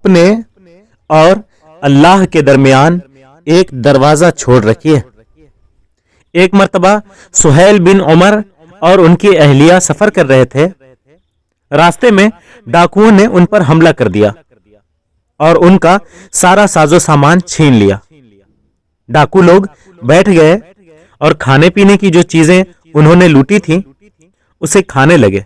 اپنے اور اللہ کے درمیان ایک دروازہ چھوڑ رکھیے۔ ایک مرتبہ سہیل بن عمر اور ان کی اہلیہ سفر کر رہے تھے۔ راستے میں ڈاکوؤں نے ان پر حملہ کر دیا اور ان کا سارا ساز و سامان چھین لیا۔ ڈاکو لوگ بیٹھ گئے اور کھانے پینے کی جو چیزیں انہوں نے لوٹی تھیں اسے کھانے لگے۔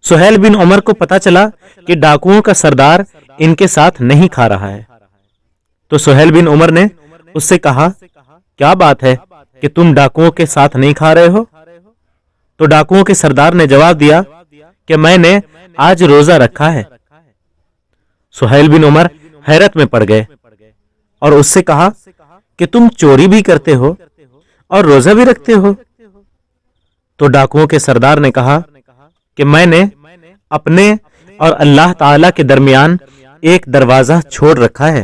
سہیل بن عمر کو پتا چلا کہ ڈاکوؤں کا سردار ان کے ساتھ نہیں کھا رہا ہے، تو سہیل بن عمر نے اس سے کہا، کیا بات ہے کہ تم ڈاکوؤں کے ساتھ نہیں کھا رہے ہو؟ تو ڈاکوؤں کے سردار نے جواب دیا کہ میں نے آج روزہ رکھا ہے۔ سہیل بن عمر حیرت میں پڑ گئے اور اس سے کہا کہ تم چوری بھی کرتے ہو اور روزہ بھی رکھتے ہو؟ تو ڈاکوؤں کے سردار نے کہا کہ میں نے اپنے اور اللہ تعالی کے درمیان ایک دروازہ چھوڑ رکھا ہے،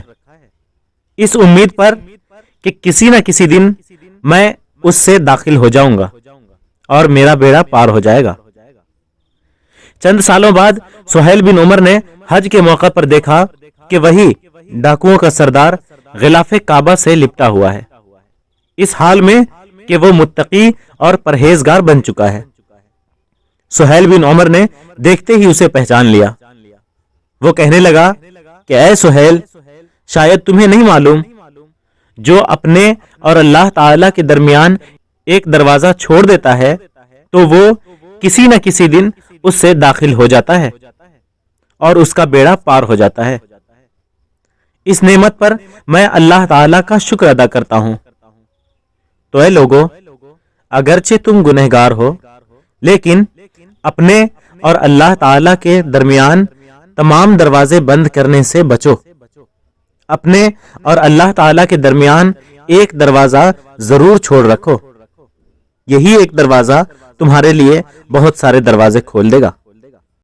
اس امید پر کہ کسی نہ کسی دن میں اس سے داخل ہو جاؤں گا اور میرا بیڑا پار ہو جائے گا۔ چند سالوں بعد سہیل بن عمر نے حج کے موقع پر دیکھا کہ وہی ڈاکوؤں کا سردار غلاف کعبہ سے لپٹا ہوا ہے، اس حال میں کہ وہ متقی اور پرہیزگار بن چکا ہے۔ سہیل بن عمر نے دیکھتے ہی اسے پہچان لیا۔ وہ کہنے لگا کہ اے سہیل، شاید تمہیں نہیں معلوم، جو اپنے اور اللہ تعالی کے درمیان ایک دروازہ چھوڑ دیتا ہے تو وہ کسی نہ کسی دن اس سے داخل ہو جاتا ہے اور اس کا بیڑا پار ہو جاتا ہے۔ اس نعمت پر میں اللہ تعالی کا شکر ادا کرتا ہوں۔ تو اے لوگو، اگرچہ تم گنہگار ہو لیکن اپنے اور اللہ تعالی کے درمیان تمام دروازے بند کرنے سے بچو۔ اپنے اور اللہ تعالی کے درمیان ایک دروازہ ضرور چھوڑ رکھو، یہی ایک دروازہ تمہارے لیے بہت سارے دروازے کھول دے گا۔